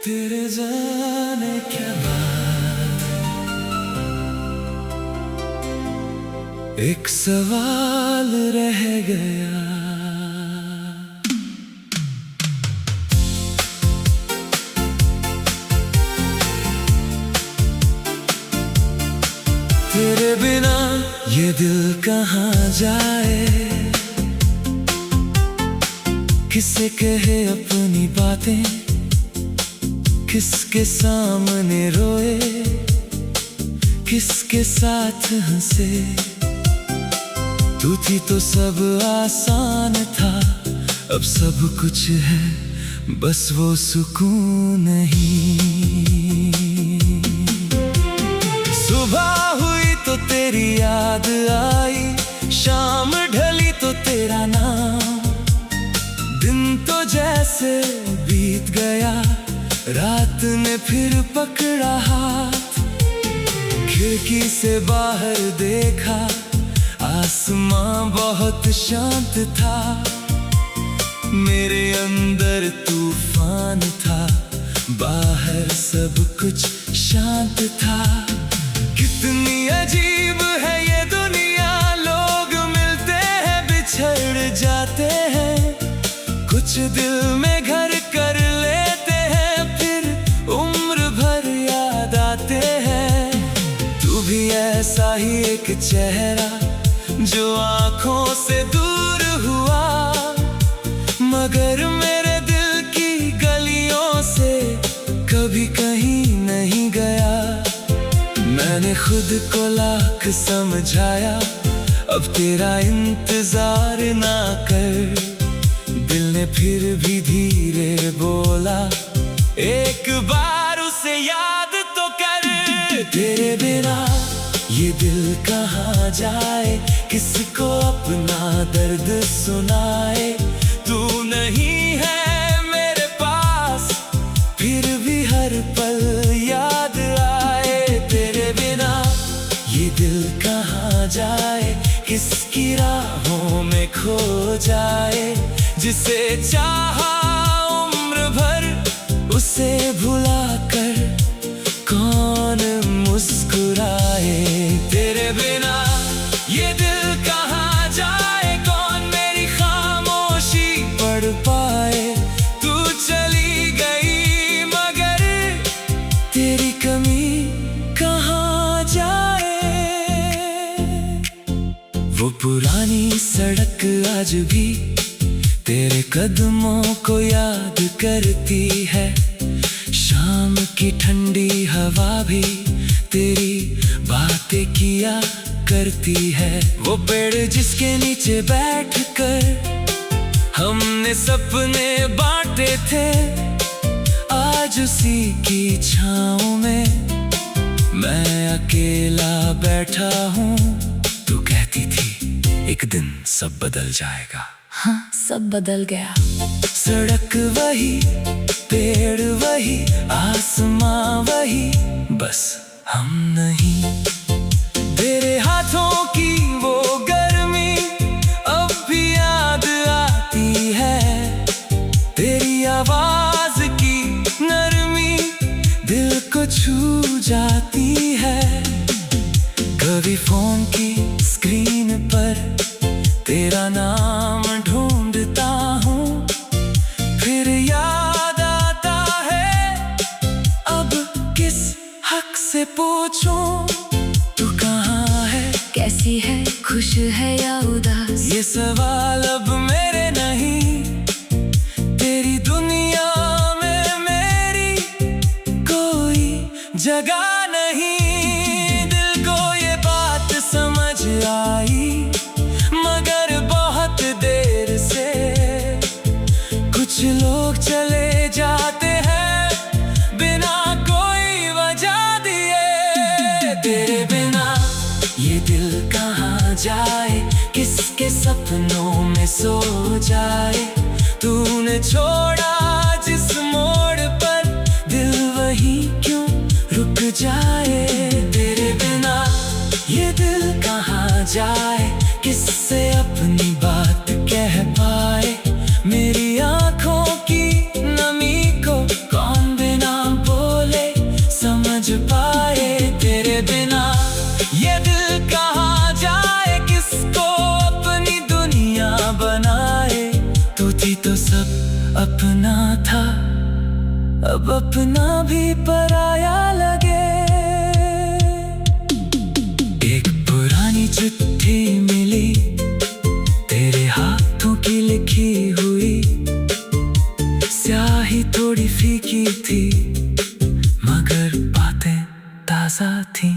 तेरे जाने के बाद एक सवाल रह गया। तेरे बिना ये दिल कहाँ जाए, किसे कहे अपनी बातें, किसके सामने रोए, किसके साथ हंसे। तू थी तो सब आसान था, अब सब कुछ है बस वो सुकून नहीं। सुबह हुई तो तेरी याद आई, शाम ढली तो तेरा नाम। दिन तो जैसे बीत गया, रात ने फिर पकड़ा हाथ। खिड़की से बाहर देखा, आसमां बहुत शांत था। मेरे अंदर तूफान था, बाहर सब कुछ शांत था। कितनी अजीब है ये दुनिया, लोग मिलते हैं बिछड़ जाते हैं। कुछ दिल में घर कर लेते हैं, फिर उम्र भर याद आते हैं। तू भी ऐसा ही एक चेहरा जो आंखों से दूर हुआ, मगर मेरे दिल की गलियों से कभी कहीं नहीं गया। मैंने खुद को लाख समझाया, अब तेरा इंतजार ना कर। दिल ने फिर भी धीरे बोला, एक बार उसे याद तो कर। तेरे बिना ये दिल कहाँ जाए, किसको अपना दर्द सुनाए। तू नहीं है मेरे पास, फिर भी हर पल याद आए। तेरे बिना ये दिल कहाँ जाए, किसकी राहों में खो जाए। जिसे चाहा उम्र भर, उसे भुला कर कौन मुस्कुराए। तेरे बिना ये दिल कहाँ जाए, कौन मेरी खामोशी पढ़ पाए। तू चली गई मगर तेरी कमी कहाँ जाए। वो पुरानी सड़क आज भी तेरे कदमों को याद करती है। शाम की ठंडी हवा भी तेरी बातें किया करती है। वो पेड़ जिसके नीचे बैठकर हमने सपने बांटे थे, आज उसी की छाँव में मैं अकेला बैठा हूँ। तू कहती थी एक दिन सब बदल जाएगा, हाँ सब बदल गया। सड़क वही, पेड़ वही, आसमां वही, बस हम नहीं। तेरे हाथों की वो गर्मी अब भी याद आती है। तेरी आवाज की नरमी दिल को छू जाती है। कभी फोन की स्क्रीन पर तेरा नाम ढूंढता हूँ, फिर याद आता है अब किस हक से पूछूं। तू कहाँ है, कैसी है, खुश है या उदास, ये सवाल अब मेरे नहीं। तेरी दुनिया में मेरी कोई जगह नहीं। दिल को ये बात समझ आई, मगर बहुत देर से। कुछ लोग चले जाते हैं बिना कोई वजह दिए। तेरे बिना ये दिल कहाँ जाए, किसके सपनों में सो जाए। तूने छोड़ा जिस मोड़ पर, दिल वही क्यों रुक जाए। तेरे बिना ये दिल कहाँ जाए, किससे अपनी बात कह पाए। मेरी आंखों की भी तो सब अपना था, अब अपना भी पराया लगे। एक पुरानी चिट्ठी मिली, तेरे हाथों की लिखी हुई, स्याही थोड़ी फीकी थी मगर बातें ताजा थी।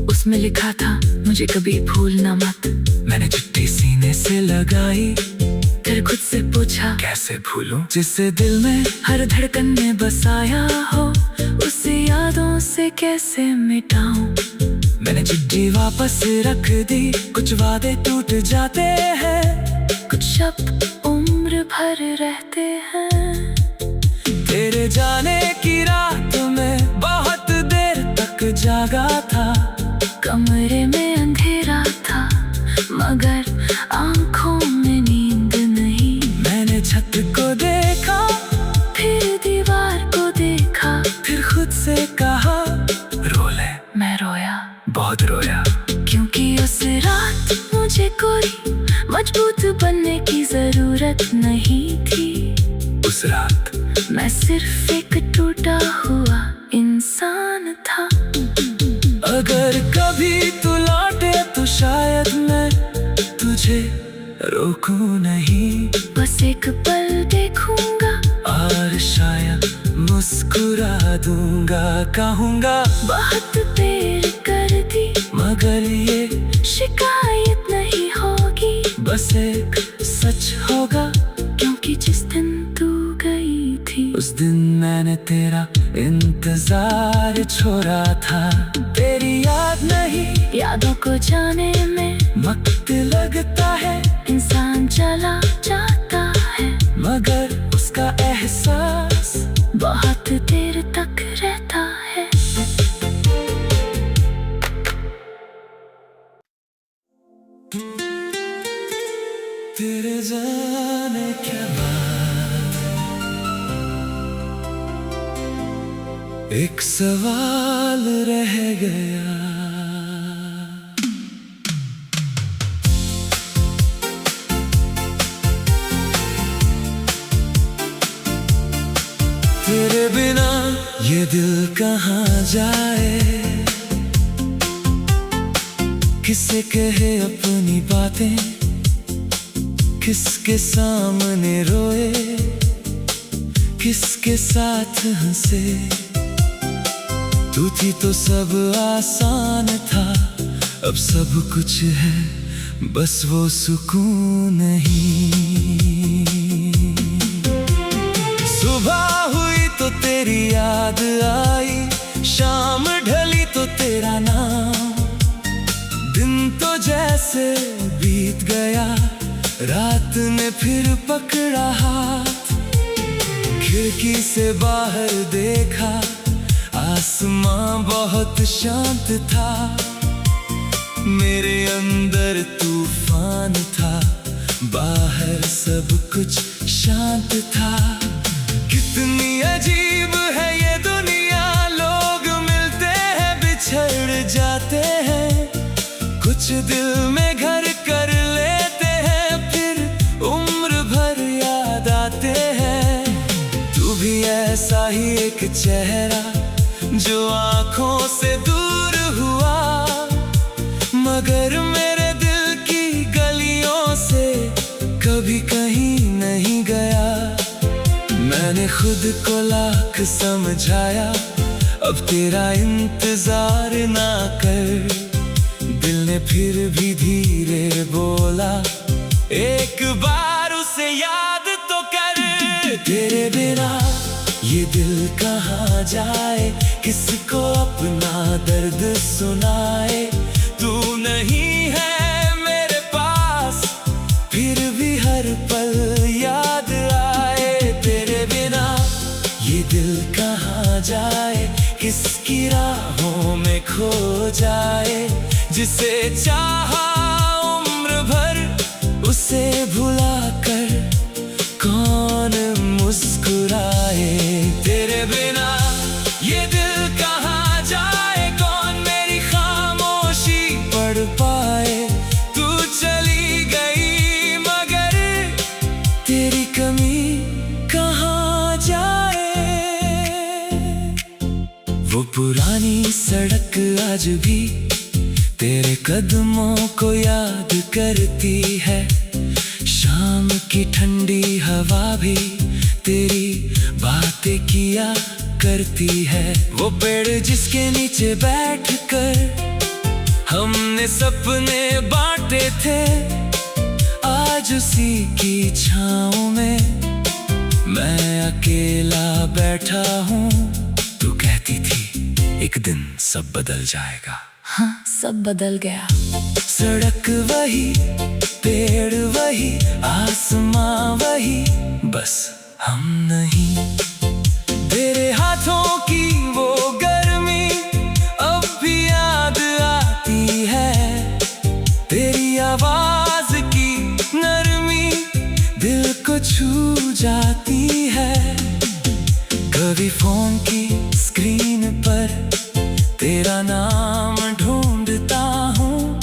उसमें लिखा था मुझे कभी भूलना मत। मैंने चिट्ठी सीने से लगाई, फिर खुद से पूछा कैसे भूलूं जिसे दिल में हर धड़कन में बसाया हो, उसे यादों से कैसे मिटाऊं। मैंने चिट्ठी वापस रख दी, कुछ वादे टूट जाते हैं, कुछ शब्द उम्र भर रहते हैं। तेरे जाने की रात में बहुत देर तक जागा था, कमरे में अंधेरा था मगर आंखों में नींद नहीं। मैंने छत को देखा, फिर दीवार को देखा, फिर खुद से कहा रो ले। मैं रोया, बहुत रोया, क्योंकि उस रात मुझे कोई मजबूत बनने की जरूरत नहीं थी। उस रात मैं सिर्फ एक टूटा हुआ इंसान था। अगर कभी तू लौटे तो शायद मैं तुझे रोकूं नहीं, बस एक पल देखूंगा और शायद मुस्कुरा दूंगा, कहूंगा बहुत देर कर दी मगर ये शिकायत नहीं होगी। बस एक सच होगा, क्योंकि जिस दिन तू गई थी उस दिन मैंने तेरा इंतजार छोड़ा था। तेरी याद नहीं, यादों को जाने में वक्त लगता है, इंसान चला जाता है मगर उसका एहसास बहुत देर तक रहता है। तेरे जाने के बाद एक सवाल रह गया, तेरे बिना ये दिल कहाँ जाए, किसे कहे अपनी बातें, किसके सामने रोए, किसके साथ हंसे। तू थी तो सब आसान था, अब सब कुछ है बस वो सुकून नहीं। सुबह हुई तो तेरी याद आई, शाम ढली तो तेरा नाम, दिन तो जैसे बीत गया, रात ने फिर पकड़ा हाथ। खिड़की से बाहर देखा, आसमां बहुत शांत था, मेरे अंदर तूफान था, बाहर सब कुछ शांत था। कितनी अजीब है ये दुनिया, लोग मिलते हैं बिछड़ जाते हैं, कुछ दिल में घर कर लेते हैं, फिर उम्र भर याद आते हैं। तू भी ऐसा ही एक चेहरा जो आंखों से दूर हुआ, मगर मेरे दिल की गलियों से कभी कहीं नहीं गया। मैंने खुद को लाख समझाया, अब तेरा इंतजार ना कर। दिल ने फिर भी धीरे बोला, एक बार उसे याद तो कर। तेरे बिना ये दिल कहाँ जाए, किसको अपना दर्द सुनाए। तू नहीं है मेरे पास, फिर भी हर पल याद आए। तेरे बिना ये दिल कहाँ जाए, किसकी राहों में खो जाए। जिसे चाहा उम्र भर, उसे भुला कर कौन मुस्कुराए। तेरे बिना ये दिल कहाँ जाए, कौन मेरी खामोशी पढ़ पाए। तू चली गई मगर तेरी वो पुरानी सड़क आज भी तेरे कदमों को याद करती है। शाम की ठंडी हवा भी तेरी बातें किया करती है। वो पेड़ जिसके नीचे बैठकर हमने सपने बांटे थे, आज उसी की छाँव में मैं अकेला बैठा हूँ। तू कहती थी एक दिन सब बदल जाएगा। हाँ, सब बदल गया। सड़क वही, पेड़ वही, आसमां वही, बस हम नहीं। तेरे हाथों की वो गर्मी अब भी याद आती है। तेरी आवाज की नरमी दिल को छू जाती है। कभी फोन की स्क्रीन पर तेरा नाम ढूंढता हूँ,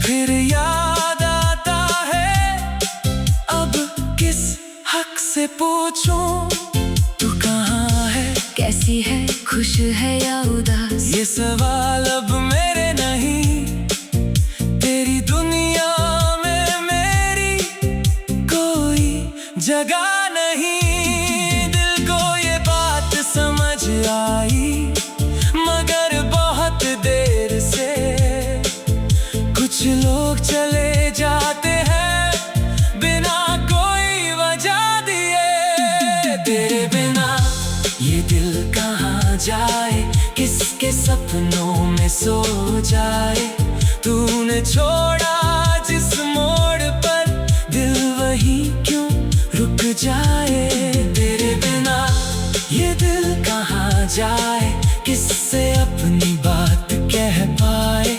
फिर याद आता है अब किस हक से पूछूं तू कहाँ है। कैसी है, खुश है या उदास, ये सवाल अब मेरे नहीं। तेरी दुनिया में मेरी कोई जगह नहीं। दिल को ये बात समझ आई मगर बहुत देर से। कुछ लोग चले जाते हैं बिना कोई वजह दिए। तेरे बिना ये दिल कहाँ जाए, किसके सपनों में सो जाए। तूने छोड़ा जिस मोड़ पर दिल वही क्यों रुक जाए। तेरे बिना ये दिल कहाँ जाए, किससे अपनी बात कह पाए।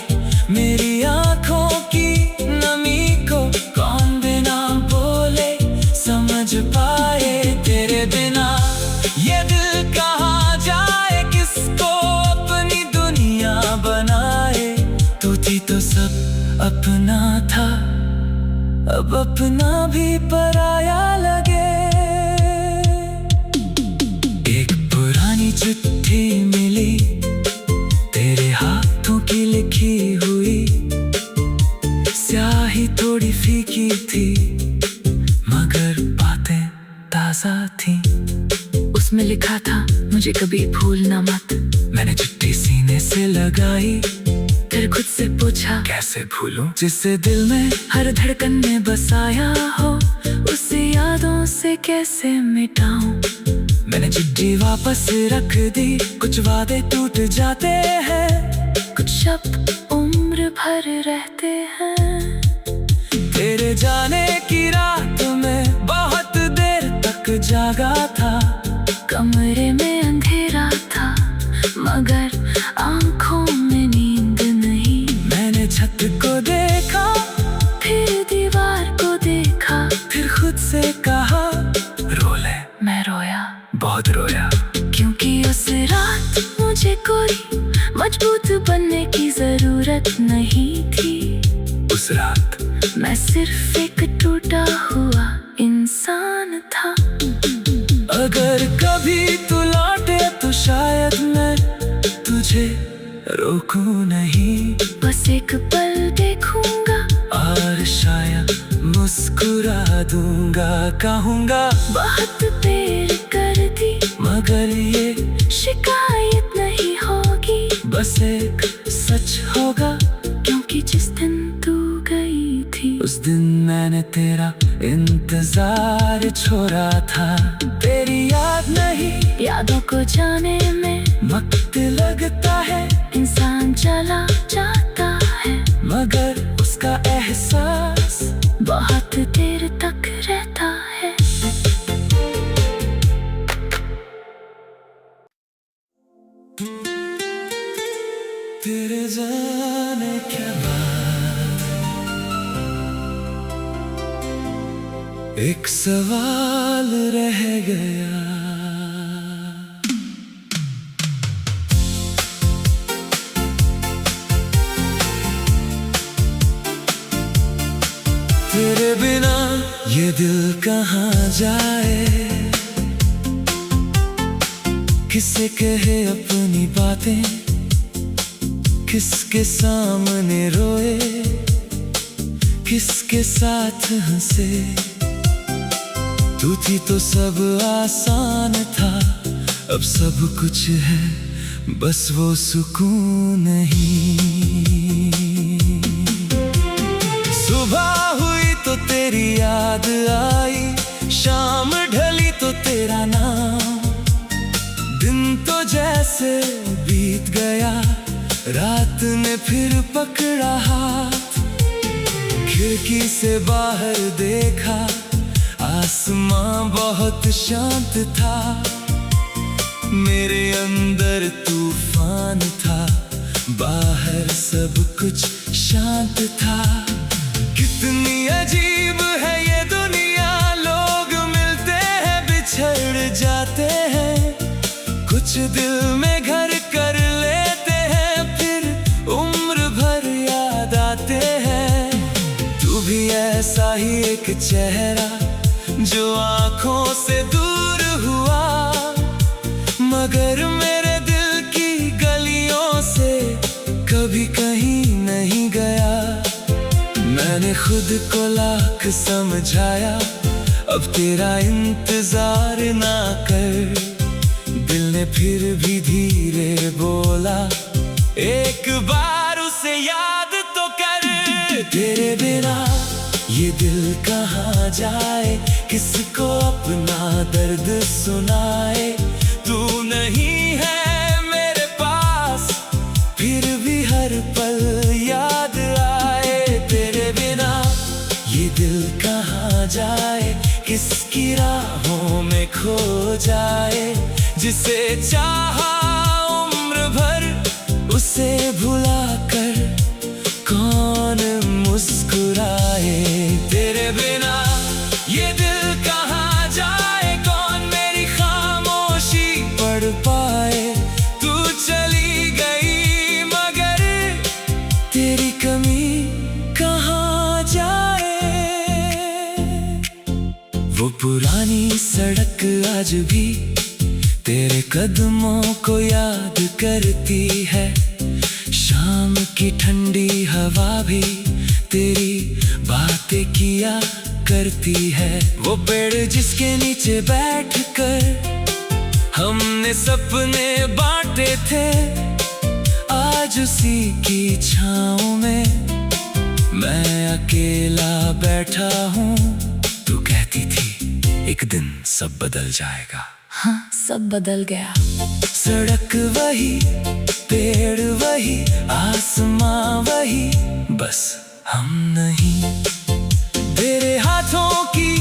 मेरी आंखों की नमी को कौन बिना बोले समझ पाए। तेरे बिना ये दिल कहाँ जाए, किसको अपनी दुनिया बनाए। तू थी तो सब अपना था, अब अपना भी पराया लगे। एक पुरानी चिट्ठी मिली तेरे हाथों की लिखी हुई। स्याही थोड़ी फीकी थी मगर बातें ताजा थी। उसमें लिखा था मुझे कभी भूलना मत। मैंने चिट्ठी सीने से लगाई, फिर खुद से पूछा कैसे भूलूं जिसे दिल में हर धड़कन में बसाया हो। उसे यादों से कैसे मिटाऊं। मैंने चिट्ठी वापस रख दी। कुछ वादे टूट जाते हैं, कुछ शब्द उम्र भर रहते हैं। तेरे जाने की रात में बहुत देर तक जागा था। कमरे में अंधेरा था मगर आंखों में नींद नहीं। मैंने छत को देखा, फिर दीवार को देखा, फिर खुद से कहा रो ले। मैं रोया, बहुत रोया, क्योंकि उस रात मुझे कोई मजबूत बनने की जरूरत नहीं थी। उस रात मैं सिर्फ एक टूटा हुआ इंसान था। अगर कभी तू लौटे तो शायद मैं तुझे रोकूं नहीं। बस एक पल देखूंगा और शायद मुस्कुरा दूंगा। कहूंगा बहुत देर कर दी मगर ये शिकायत नहीं होगी। बस एक सच होगा, क्योंकि जिस दिन तू गई थी उस दिन मैंने तेरा इंतजार छोड़ा था। तेरी याद नहीं, यादों को जाने में वक्त लगता है। इंसान चला जाता है मगर उसका एहसास बहुत देर तक रहता है। तेरे जाने के बाद एक सवाल रह गया। तेरे बिना ये दिल कहाँ जाए, किसे कहे अपनी बातें, किसके सामने रोए, किसके साथ हंसे। तू थी तो सब आसान था, अब सब कुछ है बस वो सुकून नहीं। सुबह हुई तो तेरी याद आई, शाम ढली तो तेरा नाम। दिन तो जैसे बीत गया, रात ने फिर पकड़ा हाथ। खिड़की से बाहर देखा, आसमां बहुत शांत था। मेरे अंदर तूफान था, बाहर सब कुछ शांत था। कितनी अजीब है ये दुनिया, लोग मिलते हैं बिछड़ जाते हैं। कुछ दिल में घर कर लेते हैं, फिर उम्र भर याद आते हैं। तू भी ऐसा ही एक चेहरा जो आंखों से दूर हुआ, मगर मेरे दिल की गलियों से कभी कहीं नहीं गया। मैंने खुद को लाख समझाया, अब तेरा इंतजार ना कर। दिल ने फिर भी धीरे बोला, एक बार उसे याद तो कर। तेरे बिना ये दिल कहाँ जाए, किसको अपना दर्द सुनाए। तू नहीं है मेरे पास, फिर भी हर पल याद आए। तेरे बिना ये दिल कहाँ जाए, किसकी राहों में खो जाए। जिसे चाहा उम्र भर, उसे भुला कर कौन मुस्कुराए। तेरे बिना ये दिल कहाँ जाए, कौन मेरी खामोशी पढ़ पाए। तू चली गई मगर तेरी कमी कहाँ जाए। वो पुरानी सड़क आज भी तेरे कदमों को याद करती है। शाम की ठंडी हवा भी तेरी बातें किया करती है। वो पेड़ जिसके नीचे बैठकर हमने सपने बांटे थे, आज उसी की छाँव में मैं अकेला बैठा हूँ। तू कहती थी एक दिन सब बदल जाएगा, हाँ सब बदल गया। सड़क वही, पेड़ वही, आसमां वही, बस हम नहीं। तेरे हाथों की